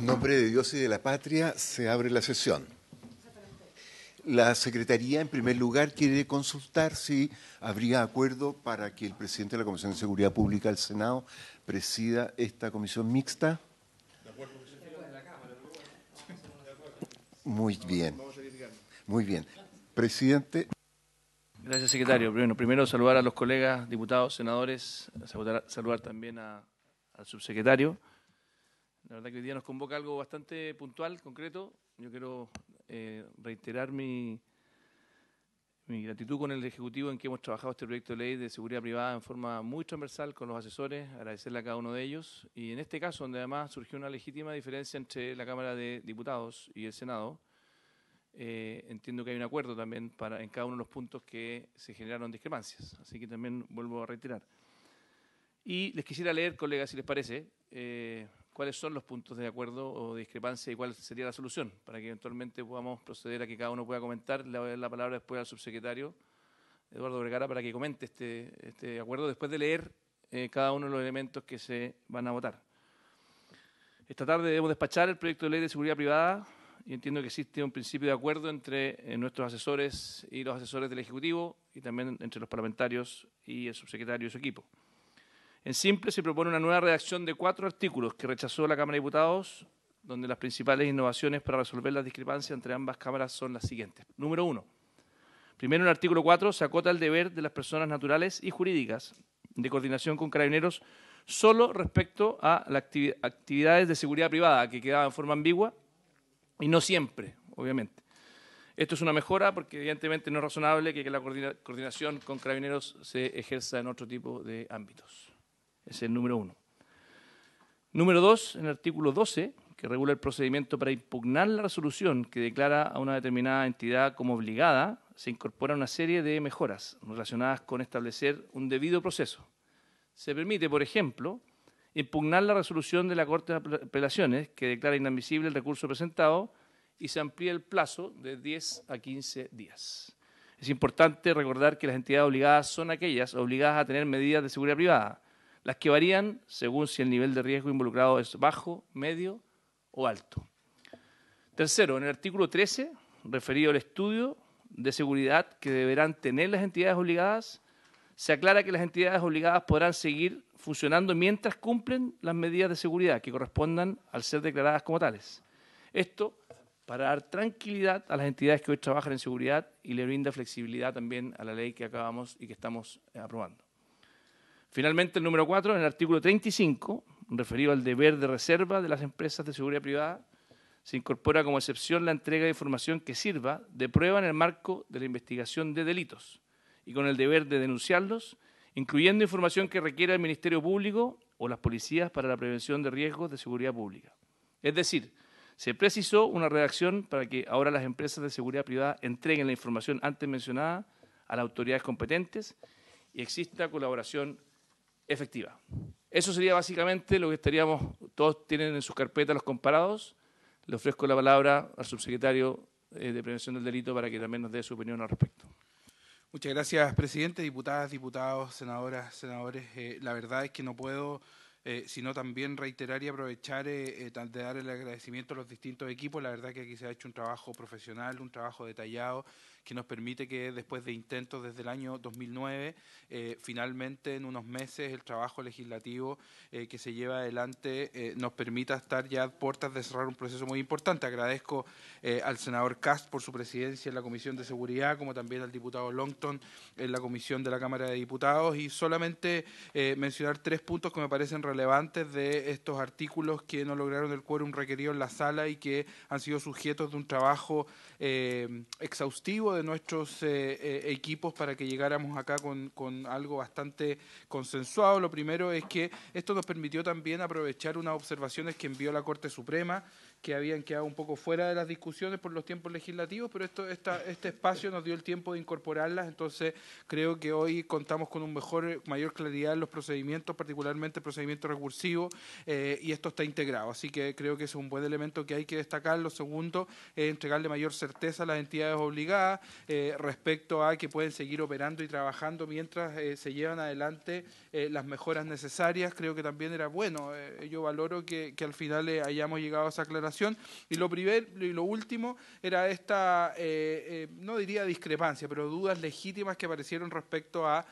En nombre de Dios y de la patria se abre la sesión. La Secretaría, en primer lugar, quiere consultar si habría acuerdo para que el presidente de la Comisión de Seguridad Pública del Senado presida esta comisión mixta. De acuerdo, muy bien. Muy bien. Presidente. Gracias, secretario. Primero saludar a los colegas, diputados, senadores, saludar también al subsecretario. La verdad que hoy día nos convoca algo bastante puntual, concreto. Yo quiero reiterar mi gratitud con el Ejecutivo en que hemos trabajado este proyecto de ley de seguridad privada en forma muy transversal con los asesores, agradecerle a cada uno de ellos. Y en este caso, donde además surgió una legítima diferencia entre la Cámara de Diputados y el Senado, entiendo que hay un acuerdo también en cada uno de los puntos que se generaron discrepancias. Así que también vuelvo a reiterar. Y les quisiera leer, colegas, si les parece, cuáles son los puntos de acuerdo o de discrepancia y cuál sería la solución, para que eventualmente podamos proceder a que cada uno pueda comentar. Le voy a dar la palabra después al subsecretario Eduardo Vergara para que comente este acuerdo después de leer cada uno de los elementos que se van a votar. Esta tarde debemos despachar el proyecto de ley de seguridad privada y entiendo que existe un principio de acuerdo entre nuestros asesores y los asesores del Ejecutivo y también entre los parlamentarios y el subsecretario y su equipo. En simple, se propone una nueva redacción de 4 artículos que rechazó la Cámara de Diputados, donde las principales innovaciones para resolver las discrepancias entre ambas cámaras son las siguientes. Número 1. Primero, en el artículo 4 se acota el deber de las personas naturales y jurídicas de coordinación con Carabineros solo respecto a las actividades de seguridad privada, que quedaba en forma ambigua, y no siempre, obviamente. Esto es una mejora porque evidentemente no es razonable que la coordinación con Carabineros se ejerza en otro tipo de ámbitos. Ese es el número 1. Número 2, en el artículo 12, que regula el procedimiento para impugnar la resolución que declara a una determinada entidad como obligada, se incorpora una serie de mejoras relacionadas con establecer un debido proceso. Se permite, por ejemplo, impugnar la resolución de la Corte de Apelaciones que declara inadmisible el recurso presentado y se amplía el plazo de 10 a 15 días. Es importante recordar que las entidades obligadas son aquellas obligadas a tener medidas de seguridad privada, las que varían según si el nivel de riesgo involucrado es bajo, medio o alto. Tercero, en el artículo 13, referido al estudio de seguridad que deberán tener las entidades obligadas, se aclara que las entidades obligadas podrán seguir funcionando mientras cumplen las medidas de seguridad que correspondan al ser declaradas como tales. Esto para dar tranquilidad a las entidades que hoy trabajan en seguridad y le brinda flexibilidad también a la ley que acabamos y que estamos aprobando. Finalmente, el número 4, en el artículo 35, referido al deber de reserva de las empresas de seguridad privada, se incorpora como excepción la entrega de información que sirva de prueba en el marco de la investigación de delitos y con el deber de denunciarlos, incluyendo información que requiera el Ministerio Público o las policías para la prevención de riesgos de seguridad pública. Es decir, se precisó una redacción para que ahora las empresas de seguridad privada entreguen la información antes mencionada a las autoridades competentes y exista colaboración efectiva. Eso sería básicamente lo que todos tienen en sus carpetas los comparados. Le ofrezco la palabra al subsecretario de Prevención del Delito para que también nos dé su opinión al respecto. Muchas gracias, presidente, diputadas, diputados, senadoras, senadores. La verdad es que no puedo sino también reiterar y aprovechar de dar el agradecimiento a los distintos equipos. La verdad que aquí se ha hecho un trabajo profesional, un trabajo detallado, que nos permite que después de intentos desde el año 2009, finalmente en unos meses el trabajo legislativo que se lleva adelante nos permita estar ya a puertas de cerrar un proceso muy importante. Agradezco al senador Kast por su presidencia en la Comisión de Seguridad, como también al diputado Longton en la Comisión de la Cámara de Diputados, y solamente mencionar 3 puntos que me parecen relevantes de estos artículos que no lograron el quórum requerido en la sala y que han sido sujetos de un trabajo exhaustivo de nuestros equipos para que llegáramos acá con algo bastante consensuado. Lo primero es que esto nos permitió también aprovechar unas observaciones que envió la Corte Suprema, que habían quedado un poco fuera de las discusiones por los tiempos legislativos, pero este espacio nos dio el tiempo de incorporarlas, entonces creo que hoy contamos con mayor claridad en los procedimientos, particularmente el procedimiento recursivo, y esto está integrado, así que creo que es un buen elemento que hay que destacar. Lo segundo es entregarle mayor certeza a las entidades obligadas respecto a que pueden seguir operando y trabajando mientras se llevan adelante las mejoras necesarias. Creo que también era bueno, yo valoro que al final hayamos llegado a esa aclaración. Y lo último era esta, no diría discrepancia, pero dudas legítimas que aparecieron respecto a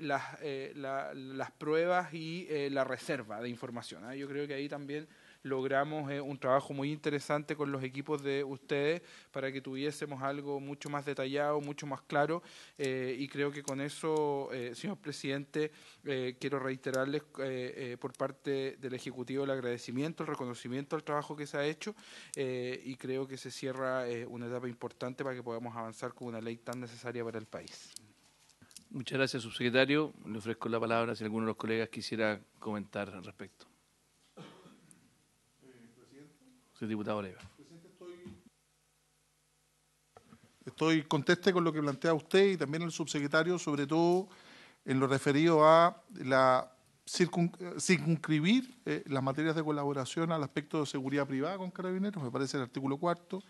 las pruebas y la reserva de información. Yo creo que ahí también logramos un trabajo muy interesante con los equipos de ustedes para que tuviésemos algo mucho más detallado, mucho más claro, y creo que con eso, señor presidente, quiero reiterarles por parte del Ejecutivo el agradecimiento, el reconocimiento al trabajo que se ha hecho, y creo que se cierra una etapa importante para que podamos avanzar con una ley tan necesaria para el país. Muchas gracias, subsecretario. Le ofrezco la palabra si alguno de los colegas quisiera comentar al respecto. Señor diputado Leiva. Estoy conteste con lo que plantea usted y también el subsecretario, sobre todo en lo referido a circunscribir las materias de colaboración al aspecto de seguridad privada con Carabineros, me parece el artículo 4.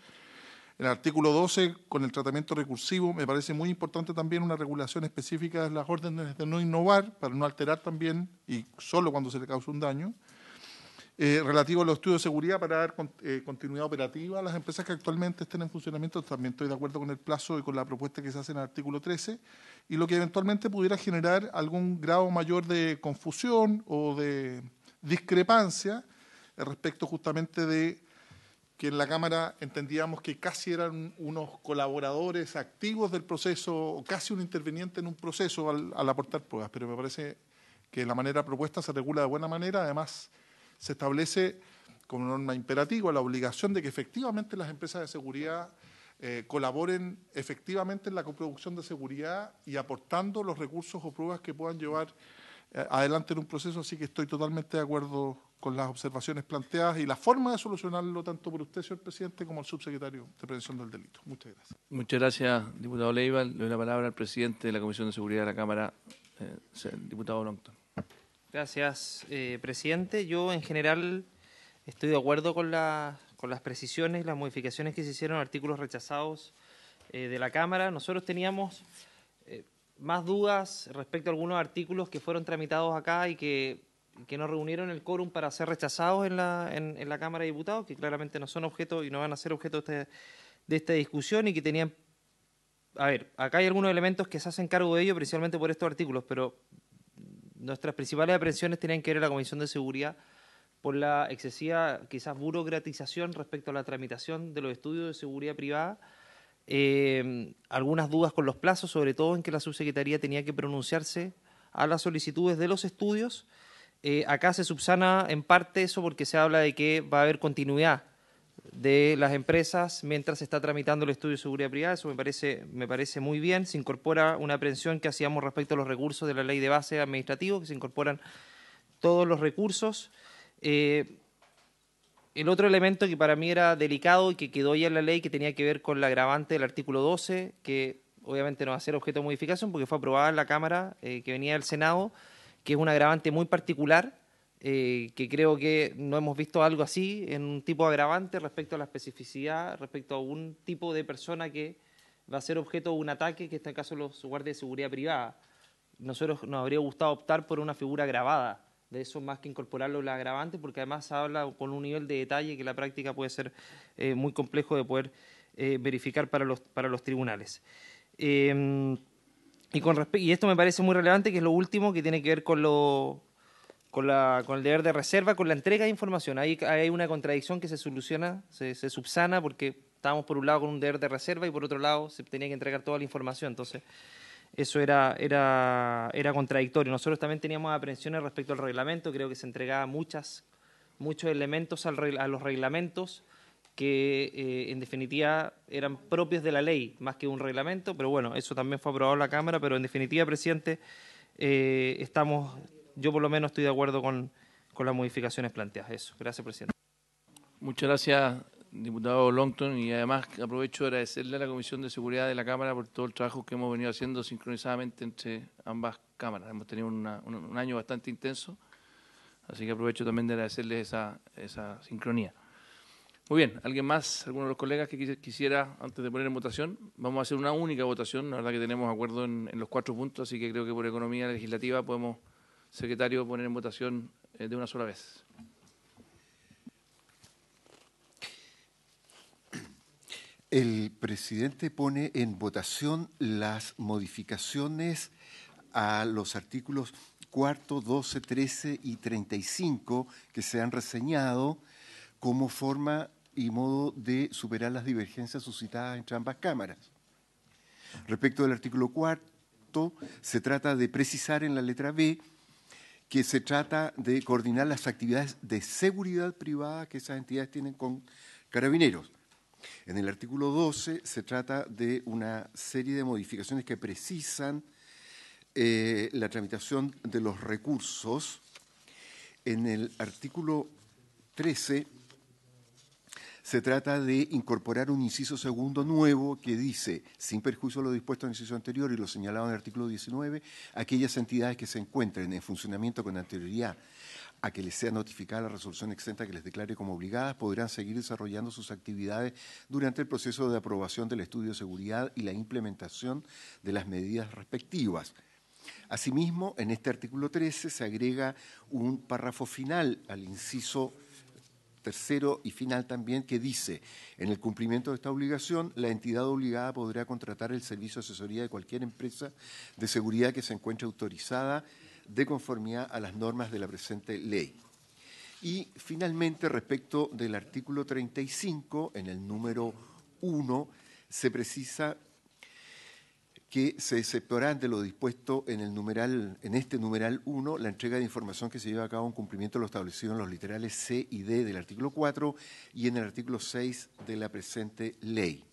El artículo 12, con el tratamiento recursivo, me parece muy importante también una regulación específica de las órdenes de no innovar, para no alterar también, y solo cuando se le causa un daño. Relativo a los estudios de seguridad para dar continuidad operativa a las empresas que actualmente estén en funcionamiento. También estoy de acuerdo con el plazo y con la propuesta que se hace en el artículo 13, y lo que eventualmente pudiera generar algún grado mayor de confusión o de discrepancia respecto justamente de que en la Cámara entendíamos que casi eran unos colaboradores activos del proceso o casi un interviniente en un proceso al aportar pruebas, pero me parece que la manera propuesta se regula de buena manera. Además, se establece como norma imperativa la obligación de que efectivamente las empresas de seguridad colaboren efectivamente en la coproducción de seguridad y aportando los recursos o pruebas que puedan llevar adelante en un proceso, así que estoy totalmente de acuerdo con las observaciones planteadas y la forma de solucionarlo tanto por usted, señor presidente, como el subsecretario de Prevención del Delito. Muchas gracias. Muchas gracias, diputado Leiva. Le doy la palabra al presidente de la Comisión de Seguridad de la Cámara, diputado Longton. Gracias, presidente. Yo, en general, estoy de acuerdo con las precisiones y las modificaciones que se hicieron en artículos rechazados de la Cámara. Nosotros teníamos más dudas respecto a algunos artículos que fueron tramitados acá y que no reunieron el quórum para ser rechazados en la Cámara de Diputados, que claramente no son objeto y no van a ser objeto de esta discusión y que tenían... A ver, acá hay algunos elementos que se hacen cargo de ello, principalmente por estos artículos, pero nuestras principales aprehensiones tenían que ver a la Comisión de Seguridad por la excesiva, quizás, burocratización respecto a la tramitación de los estudios de seguridad privada. Algunas dudas con los plazos, sobre todo en que la subsecretaría tenía que pronunciarse a las solicitudes de los estudios. Acá se subsana en parte eso porque se habla de que va a haber continuidad de las empresas mientras se está tramitando el estudio de seguridad privada. Eso me parece muy bien. Se incorpora una aprehensión que hacíamos respecto a los recursos de la ley de base administrativo, que se incorporan todos los recursos. El otro elemento que para mí era delicado y que quedó ya en la ley, que tenía que ver con la agravante del artículo 12, que obviamente no va a ser objeto de modificación porque fue aprobada en la Cámara, que venía del Senado, que es un agravante muy particular, que creo que no hemos visto algo así en un tipo de agravante respecto a la especificidad, respecto a un tipo de persona que va a ser objeto de un ataque, que en este caso los guardias de seguridad privada. Nosotros nos habría gustado optar por una figura agravada de eso más que incorporarlo en la agravante, porque además habla con un nivel de detalle que en la práctica puede ser muy complejo de poder verificar para los tribunales. Y esto me parece muy relevante, que es lo último, que tiene que ver con el deber de reserva, con la entrega de información. Ahí hay una contradicción que se soluciona, se subsana, porque estábamos por un lado con un deber de reserva y por otro lado se tenía que entregar toda la información. Entonces, eso era contradictorio. Nosotros también teníamos aprehensiones respecto al reglamento. Creo que se entregaban muchos elementos a los reglamentos que en definitiva eran propios de la ley más que un reglamento, pero bueno, eso también fue aprobado en la Cámara, pero en definitiva, presidente, yo por lo menos estoy de acuerdo con las modificaciones planteadas. Eso. Gracias, presidente. Muchas gracias, diputado Longton, y además aprovecho de agradecerle a la Comisión de Seguridad de la Cámara por todo el trabajo que hemos venido haciendo sincronizadamente entre ambas cámaras. Hemos tenido un año bastante intenso, así que aprovecho también de agradecerles esa sincronía. Muy bien, ¿alguien más, alguno de los colegas que quisiera, antes de poner en votación? Vamos a hacer una única votación, la verdad que tenemos acuerdo en los 4 puntos, así que creo que por economía legislativa podemos, secretario, poner en votación de una sola vez. El presidente pone en votación las modificaciones a los artículos 4, 12, 13 y 35 que se han reseñado como forma y modo de superar las divergencias suscitadas entre ambas cámaras. Respecto del artículo 4, se trata de precisar en la letra B que se trata de coordinar las actividades de seguridad privada que esas entidades tienen con Carabineros. En el artículo 12 se trata de una serie de modificaciones que precisan la tramitación de los recursos. En el artículo 13 se trata de incorporar un inciso segundo nuevo que dice, sin perjuicio de lo dispuesto en el inciso anterior y lo señalado en el artículo 19, aquellas entidades que se encuentren en funcionamiento con anterioridad a que les sea notificada la resolución exenta que les declare como obligadas, podrán seguir desarrollando sus actividades durante el proceso de aprobación del estudio de seguridad y la implementación de las medidas respectivas. Asimismo, en este artículo 13 se agrega un párrafo final al inciso tercero y final también, que dice, en el cumplimiento de esta obligación, la entidad obligada podrá contratar el servicio de asesoría de cualquier empresa de seguridad que se encuentre autorizada de conformidad a las normas de la presente ley. Y finalmente, respecto del artículo 35, en el número 1, se precisa que se exceptuarán de lo dispuesto en este numeral 1 la entrega de información que se lleva a cabo en cumplimiento de lo establecido en los literales C y D del artículo 4 y en el artículo 6 de la presente ley.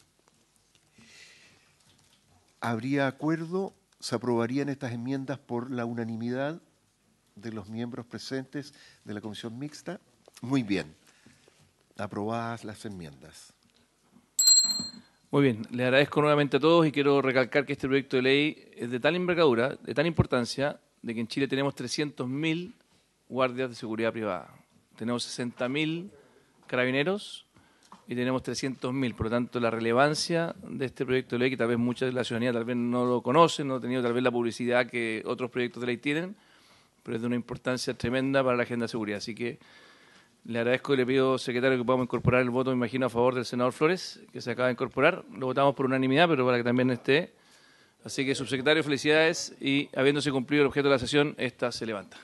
¿Habría acuerdo? ¿Se aprobarían estas enmiendas por la unanimidad de los miembros presentes de la comisión mixta? Muy bien. Aprobadas las enmiendas. Muy bien, les agradezco nuevamente a todos y quiero recalcar que este proyecto de ley es de tal envergadura, de tal importancia, de que en Chile tenemos 300.000 guardias de seguridad privada. Tenemos 60.000 carabineros y tenemos 300.000. Por lo tanto, la relevancia de este proyecto de ley, que tal vez mucha de la ciudadanía tal vez no lo conocen, no ha tenido tal vez la publicidad que otros proyectos de ley tienen, pero es de una importancia tremenda para la agenda de seguridad. Así que le agradezco y le pido, secretario, que podamos incorporar el voto, me imagino, a favor del senador Flores, que se acaba de incorporar. Lo votamos por unanimidad, pero para que también esté. Así que, subsecretario, felicidades y habiéndose cumplido el objeto de la sesión, esta se levanta.